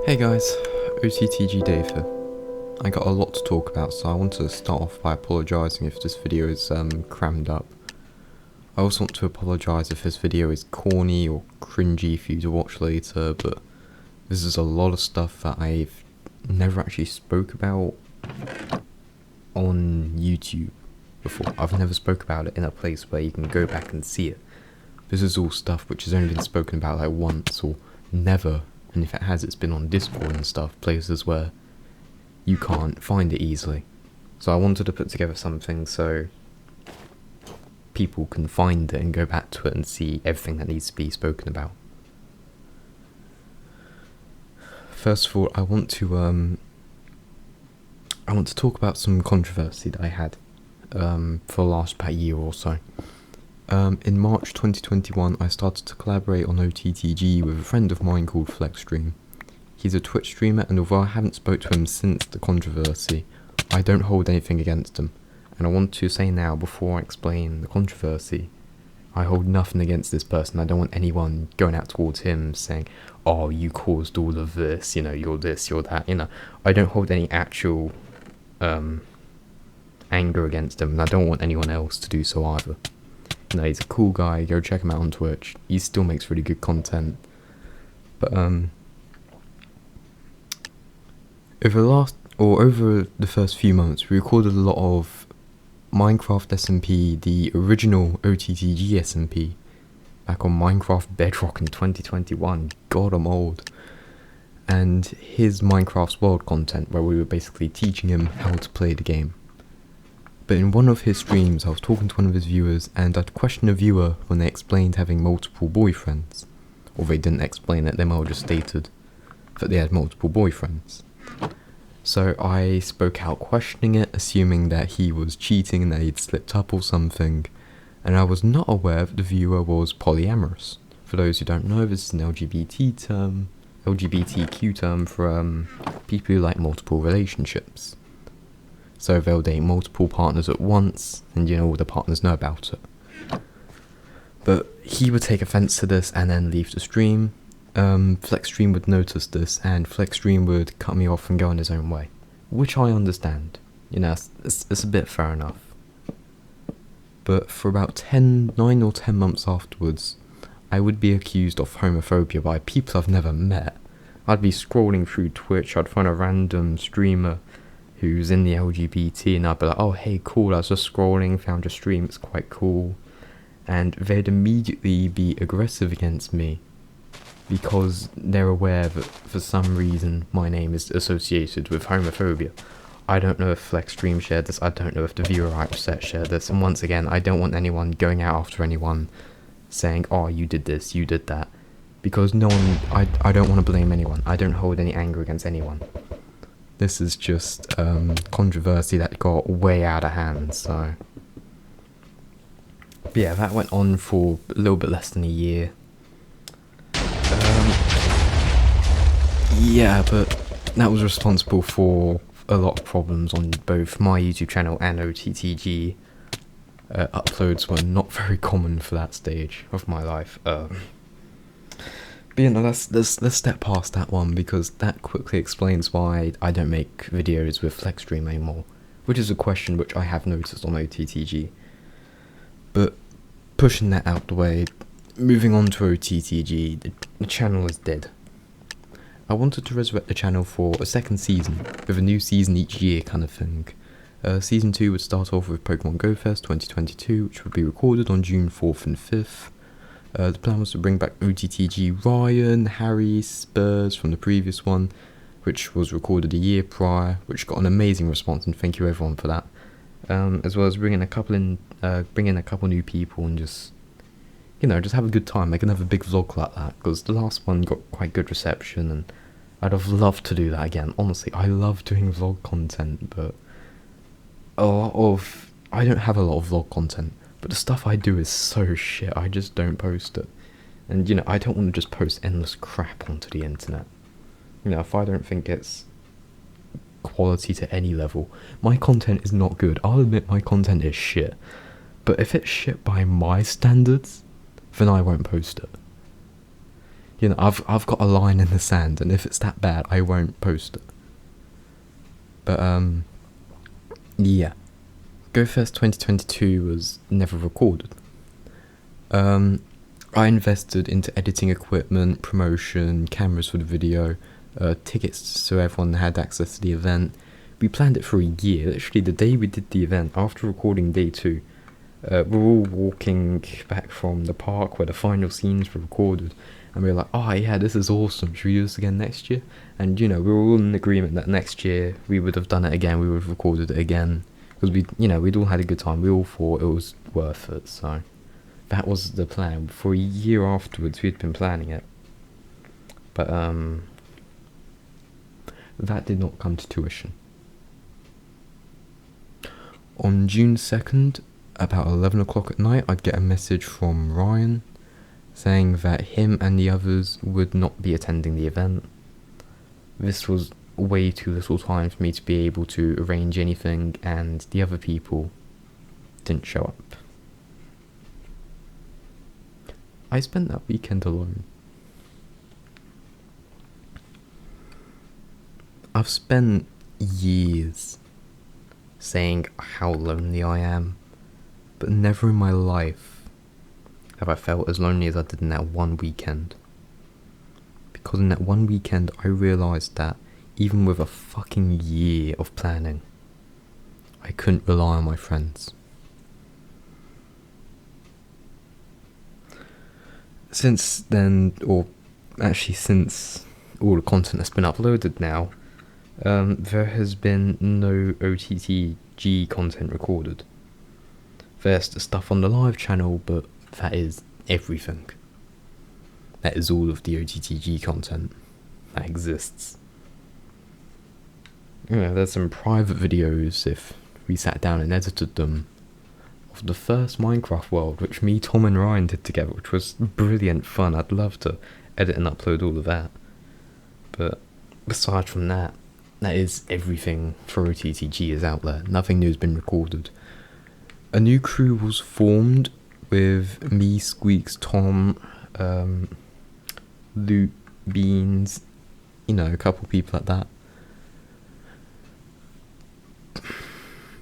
Hey guys, OTTG Dave here. I got a lot to talk about, so I want to start off by apologising if this video is crammed up. I also want to apologise if this video is corny or cringy for you to watch later, but this is a lot of stuff that I've never actually spoke about on YouTube before. I've never spoke about it in a place where you can go back and see it. This is all stuff which has only been spoken about like once or never. And if it has, it's been on Discord and stuff, places where you can't find it easily. So I wanted to put together something so people can find it and go back to it and see everything that needs to be spoken about. First of all, I want to talk about some controversy that I had for the last about year or so. In March 2021, I started to collaborate on OTTG with a friend of mine called Flexstream. He's a Twitch streamer, and although I haven't spoke to him since the controversy, I don't hold anything against him. And I want to say now, before I explain the controversy, I hold nothing against this person. I don't want anyone going out towards him saying, oh, you caused all of this, you're this, you're that, I don't hold any actual anger against him, and I don't want anyone else to do so either. He's a cool guy, go check him out on Twitch. He still makes really good content. But over the first few months, we recorded a lot of Minecraft SMP, the original OTTG SMP, back on Minecraft Bedrock in 2021. God, I'm old. And his Minecraft's World content, where we were basically teaching him how to play the game. But in one of his streams, I was talking to one of his viewers, and I'd questioned a viewer when they explained having multiple boyfriends. Or they didn't explain it, they might have just stated that they had multiple boyfriends. So I spoke out questioning it, assuming that he was cheating and that he'd slipped up or something, and I was not aware that the viewer was polyamorous. For those who don't know, this is an LGBTQ term for people who like multiple relationships. So they'll date multiple partners at once, and all the partners know about it. But he would take offense to this and then leave the stream. Flexstream would notice this, and Flexstream would cut me off and go on his own way. Which I understand. It's a bit fair enough. But for about 9 or 10 months afterwards, I would be accused of homophobia by people I've never met. I'd be scrolling through Twitch, I'd find a random streamer who's in the LGBT, and I'd be like, oh hey, cool, I was just scrolling, found your stream, it's quite cool. And they'd immediately be aggressive against me because they're aware that for some reason my name is associated with homophobia. I don't know if Flexstream shared this, I don't know if the viewer I upset shared this, and once again, I don't want anyone going out after anyone saying, oh, you did this, you did that, because no one, I don't want to blame anyone, I don't hold any anger against anyone. This is just controversy that got way out of hand, so... But yeah, that went on for a little bit less than a year. Yeah, but that was responsible for a lot of problems on both my YouTube channel and OTTG. Uploads were not very common for that stage of my life. But let's step past that one, because that quickly explains why I don't make videos with Flexstream anymore, which is a question which I have noticed on OTTG. But pushing that out the way, moving on to OTTG, the channel is dead. I wanted to resurrect the channel for a second season, with a new season each year kind of thing. Season 2 would start off with Pokemon Go Fest 2022, which would be recorded on June 4th and 5th. The plan was to bring back OTTG Ryan, Harry, Spurs from the previous one, which was recorded a year prior, which got an amazing response, and thank you everyone for that. As well as bring in a couple new people and just have a good time, make another big vlog like that, because the last one got quite good reception, and I'd have loved to do that again. Honestly, I love doing vlog content, but I don't have a lot of vlog content. But the stuff I do is so shit, I just don't post it. And, I don't want to just post endless crap onto the internet. If I don't think it's quality to any level, my content is not good. I'll admit my content is shit. But if it's shit by my standards, then I won't post it. You know, I've got a line in the sand, and if it's that bad, I won't post it. But yeah, GoFest 2022 was never recorded. I invested into editing equipment, promotion, cameras for the video, tickets so everyone had access to the event. We planned it for a year. Literally, the day we did the event, after recording day 2, we're all walking back from the park where the final scenes were recorded, and we were like, oh yeah, this is awesome, should we do this again next year? And you know, we were all in agreement that next year we would have done it again, we would have recorded it again, because we'd all had a good time, we all thought it was worth it, so that was the plan. For a year afterwards, we'd been planning it, but that did not come to tuition. On June 2nd, about 11 o'clock at night, I'd get a message from Ryan saying that him and the others would not be attending the event. This was way too little time for me to be able to arrange anything, and the other people didn't show up. I spent that weekend alone. I've spent years saying how lonely I am, but never in my life have I felt as lonely as I did in that one weekend. Because in that one weekend I realised that even with a fucking year of planning, I couldn't rely on my friends. Since then, or actually since all the content has been uploaded now, there has been no OTTG content recorded. There's the stuff on the live channel, but that is everything. That is all of the OTTG content that exists. Yeah, there's some private videos, if we sat down and edited them, of the first Minecraft world, which me, Tom and Ryan did together, which was brilliant fun. I'd love to edit and upload all of that. But aside from that, that is everything for OTTG is out there. Nothing new has been recorded. A new crew was formed with me, Squeaks, Tom, Luke, Beans, a couple people like that.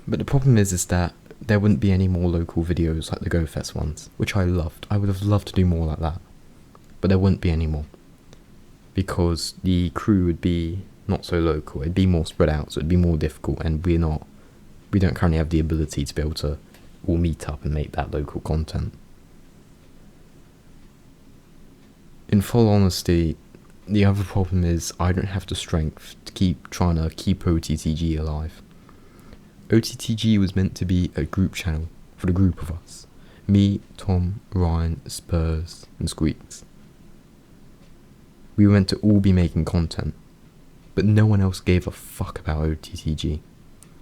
But the problem is that there wouldn't be any more local videos like the GoFest ones, which I loved. I would have loved to do more like that. But there wouldn't be any more. Because the crew would be not so local, it'd be more spread out, so it'd be more difficult, and we don't currently have the ability to be able to all meet up and make that local content. In full honesty, the other problem is I don't have the strength to keep trying to keep OTTG alive. OTTG was meant to be a group channel for the group of us. Me, Tom, Ryan, Spurs, and Squeaks. We were meant to all be making content, but no one else gave a fuck about OTTG.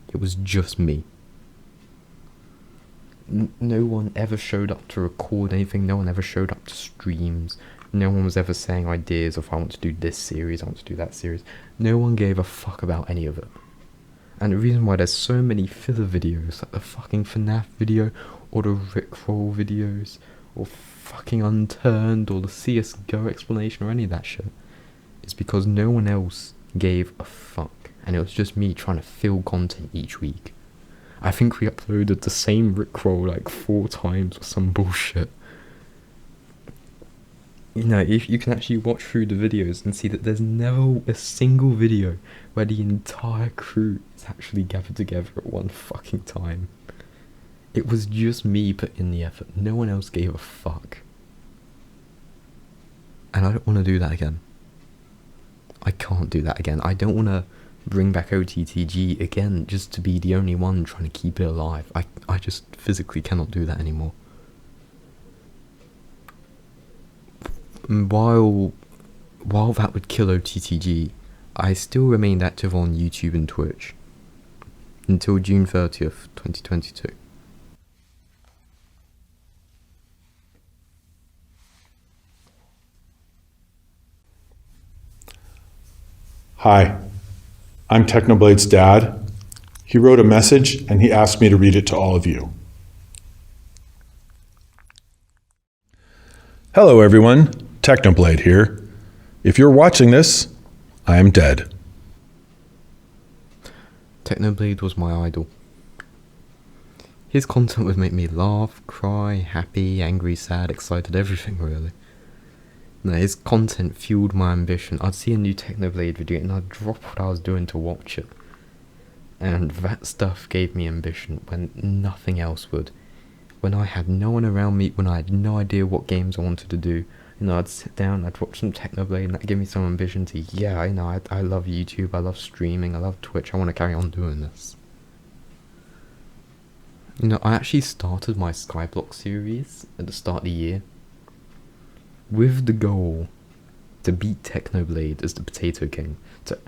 It was just me. No one ever showed up to record anything, no one ever showed up to streams, no one was ever saying ideas of I want to do this series, I want to do that series. No one gave a fuck about any of it. And the reason why there's so many filler videos, like the fucking FNAF video, or the Rickroll videos, or fucking Unturned, or the CSGO explanation, or any of that shit, is because no one else gave a fuck, and it was just me trying to fill content each week. I think we uploaded the same Rickroll like 4 times or some bullshit. If you can actually watch through the videos and see that there's never a single video where the entire crew is actually gathered together at one fucking time. It was just me putting in the effort. No one else gave a fuck. And I don't want to do that again. I can't do that again. I don't want to bring back OTTG again just to be the only one trying to keep it alive. I just physically cannot do that anymore. While that would kill OTTG, I still remained active on YouTube and Twitch until June 30th, 2022. Hi, I'm Technoblade's dad. He wrote a message and he asked me to read it to all of you. Hello everyone, Technoblade here. If you're watching this, I am dead. Technoblade was my idol. His content would make me laugh, cry, happy, angry, sad, excited, everything really. No, his content fueled my ambition. I'd see a new Technoblade video and I'd drop what I was doing to watch it. And that stuff gave me ambition when nothing else would. When I had no one around me, when I had no idea what games I wanted to do, I'd sit down, I'd watch some Technoblade, and that gave me some ambition to, I love YouTube, I love streaming, I love Twitch, I want to carry on doing this. I actually started my Skyblock series at the start of the year with the goal to beat Technoblade as the Potato King, to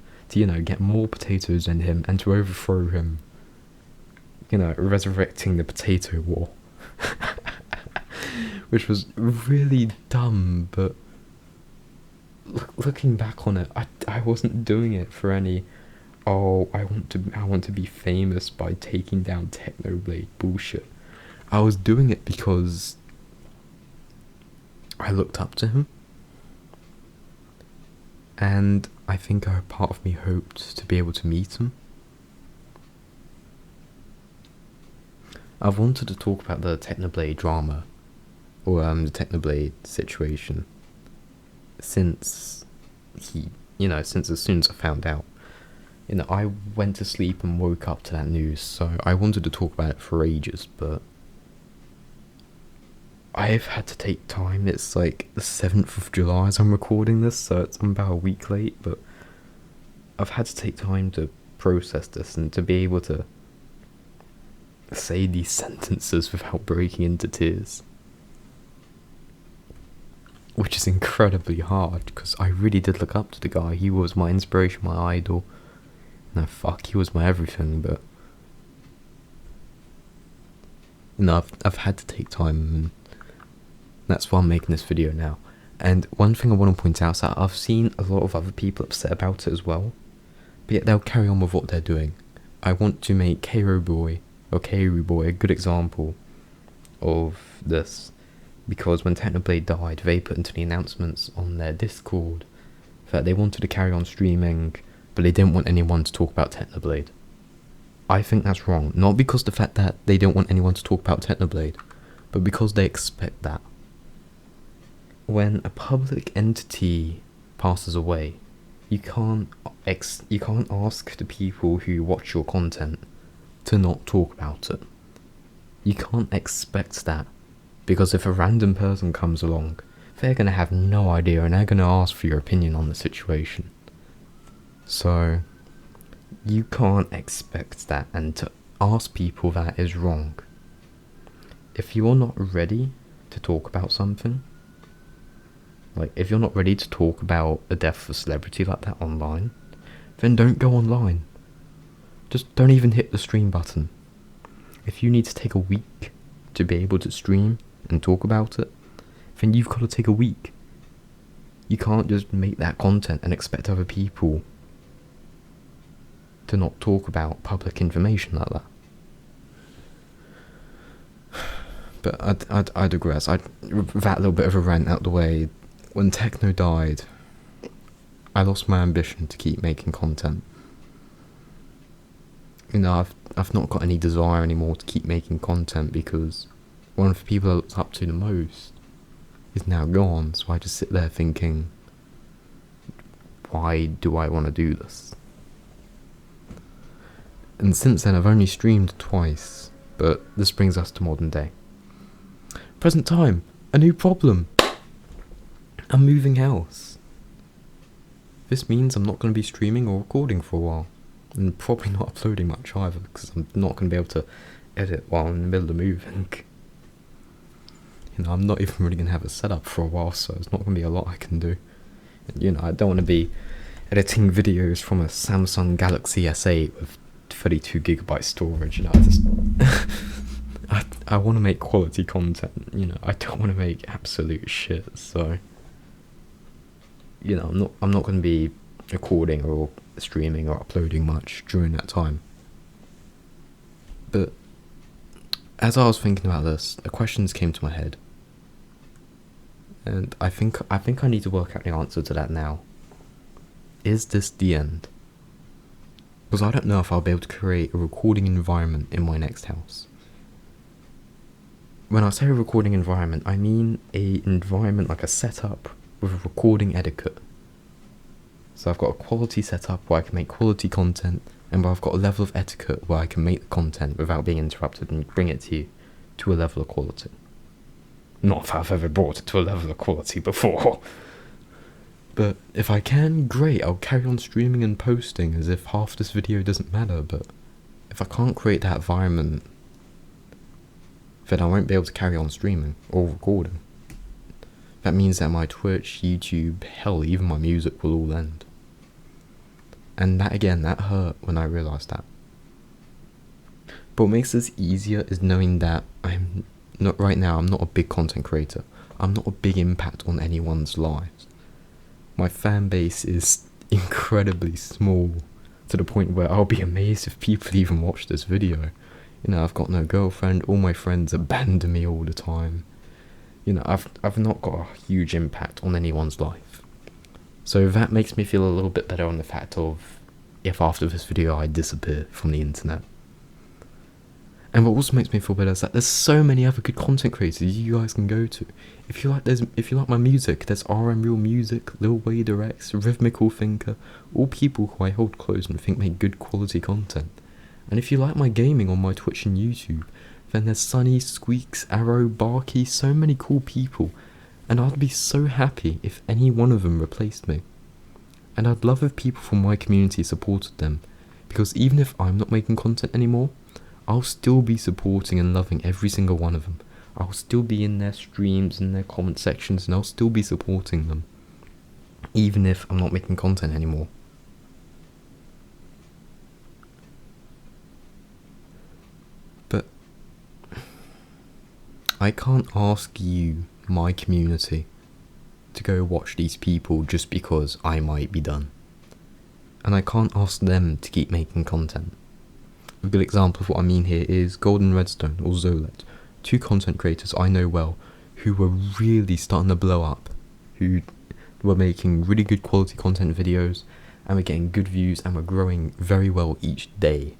get more potatoes than him and to overthrow him, resurrecting the Potato War. Which was really dumb, but looking back on it, I wasn't doing it for any, I want to be famous by taking down Technoblade bullshit. I was doing it because I looked up to him, and I think a part of me hoped to be able to meet him. I've wanted to talk about the Technoblade drama, or the Technoblade situation, since since as soon as I found out. I went to sleep and woke up to that news, so I wanted to talk about it for ages, but I've had to take time. It's like the 7th of July as I'm recording this, so I'm about a week late, but I've had to take time to process this and to be able to say these sentences without breaking into tears. Which is incredibly hard, because I really did look up to the guy. He was my inspiration, my idol. No, he was my everything, but I've had to take time, and that's why I'm making this video now. And one thing I want to point out is that I've seen a lot of other people upset about it as well, but yet they'll carry on with what they're doing. I want to make Kairo Boy a good example of this, because when Technoblade died, they put into the announcements on their Discord that they wanted to carry on streaming, but they didn't want anyone to talk about Technoblade. I think that's wrong, not because the fact that they don't want anyone to talk about Technoblade, but because they expect that. When a public entity passes away, you can't ask the people who watch your content to not talk about it. You can't expect that, because if a random person comes along, they're going to have no idea and they're going to ask for your opinion on the situation. So, you can't expect that, and to ask people that is wrong. If you're not ready to talk about something, like if you're not ready to talk about a death of a celebrity like that online, then don't go online. Just don't even hit the stream button. If you need to take a week to be able to stream and talk about it, then you've got to take a week. You can't just make that content and expect other people to not talk about public information like that. But I digress. With that little bit of a rant out the way, when Techno died, I lost my ambition to keep making content. I've not got any desire anymore to keep making content, because one of the people I looked up to the most is now gone, so I just sit there thinking, why do I want to do this? And since then I've only streamed twice, but this brings us to modern day. Present time, a new problem. I'm moving house. This means I'm not going to be streaming or recording for a while, and probably not uploading much either, because I'm not going to be able to edit while I'm in the middle of moving. I'm not even really going to have a setup for a while, so there's not going to be a lot I can do. And, I don't want to be editing videos from a Samsung Galaxy S8 with 32GB storage. I want to make quality content. I don't want to make absolute shit. So, I'm not going to be recording or streaming or uploading much during that time. But as I was thinking about this, the questions came to my head. And I think I need to work out the answer to that now. is this the end? Because I don't know if I'll be able to create a recording environment in my next house. When I say a recording environment, I mean a environment like a setup with a recording etiquette. So I've got a quality setup where I can make quality content, and where I've got a level of etiquette where I can make the content without being interrupted and bring it to you to a level of quality. Not if I've ever brought it to a level of quality before. But if I can, great, I'll carry on streaming and posting as if half this video doesn't matter, but if I can't create that environment, then I won't be able to carry on streaming or recording. That means that my Twitch, YouTube, hell, even my music will all end. And that again, that hurt when I realised that. But what makes this easier is knowing that I'm not a big content creator. I'm not a big impact on anyone's lives. My fan base is incredibly small, to the point where I'll be amazed if people even watch this video. You know, I've got no girlfriend, all my friends abandon me all the time. You know, I've not got a huge impact on anyone's life. So that makes me feel a little bit better on the fact of if after this video I disappear from the internet. And what also makes me feel better is that there's so many other good content creators you guys can go to. If you like my music, there's RM Real Music, Lil Wader X, Rhythmical Thinker, all people who I hold close and think make good quality content. And if you like my gaming on my Twitch and YouTube, then there's Sunny, Squeaks, Arrow, Barky, so many cool people. And I'd be so happy if any one of them replaced me. And I'd love if people from my community supported them, because even if I'm not making content anymore, I'll still be supporting and loving every single one of them. I'll still be in their streams and their comment sections, and I'll still be supporting them, even if I'm not making content anymore. But I can't ask you, my community, to go watch these people just because I might be done. And I can't ask them to keep making content. A good example of what I mean here is Golden Redstone or Zolet, two content creators I know well who were really starting to blow up, who were making really good quality content videos and were getting good views and were growing very well each day.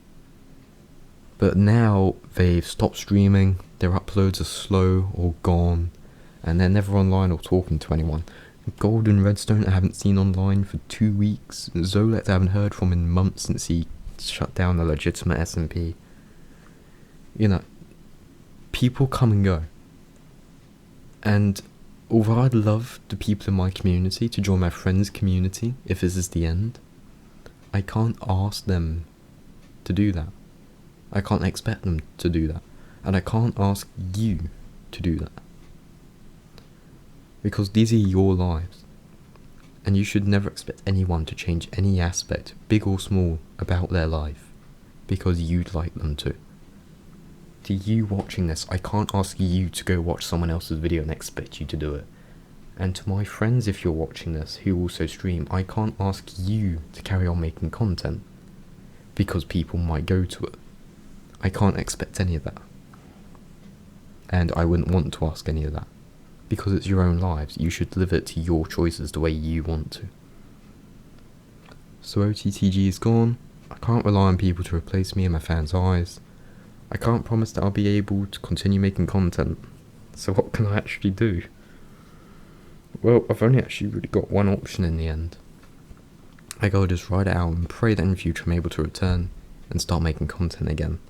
But now they've stopped streaming, their uploads are slow or gone, and they're never online or talking to anyone. Golden Redstone I haven't seen online for 2 weeks, Zolet I haven't heard from in months since he shut down a legitimate SMP. You know, people come and go. And although I'd love the people in my community to join my friends' community if this is the end, I can't ask them to do that. I can't expect them to do that. And I can't ask you to do that. Because these are your lives. And you should never expect anyone to change any aspect, big or small, about their life, because you'd like them to. To you watching this, I can't ask you to go watch someone else's video and expect you to do it. And to my friends, if you're watching this, who also stream, I can't ask you to carry on making content, because people might go to it. I can't expect any of that. And I wouldn't want to ask any of that. Because it's your own lives, you should live it to your choices the way you want to. So OTTG is gone, I can't rely on people to replace me in my fans' eyes. I can't promise that I'll be able to continue making content. So what can I actually do? Well, I've only actually really got one option in the end. I gotta just ride it out and pray that in the future I'm able to return and start making content again.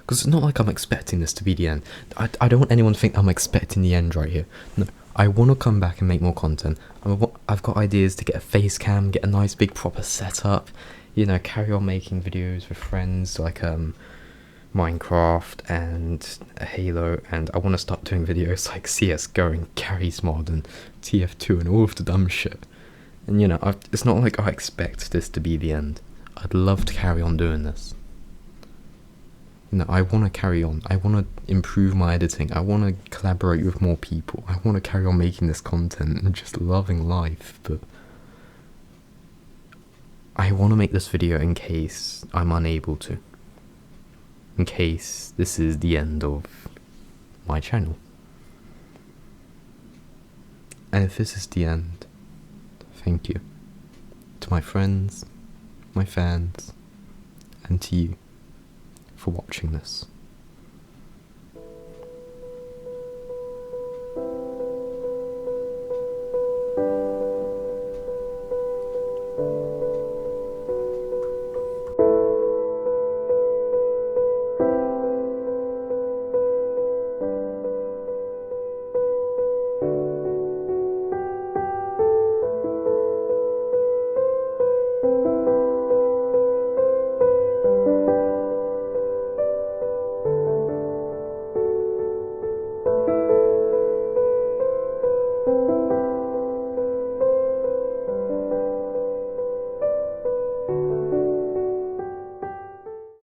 Because it's not like I'm expecting this to be the end. I don't want anyone to think I'm expecting the end right here. No, I want to come back and make more content. I've got ideas to get a face cam, get a nice big proper setup, you know, carry on making videos with friends like Minecraft and Halo, and I want to start doing videos like CSGO and Garry's Mod and TF2 and all of the dumb shit. And you know, it's not like I expect this to be the end. I'd love to carry on doing this. You know, I want to carry on. I want to improve my editing. I want to collaborate with more people. I want to carry on making this content and just loving life. But I want to make this video in case I'm unable to. In case this is the end of my channel. And if this is the end, thank you to to my friends, my fans, and to you for watching this.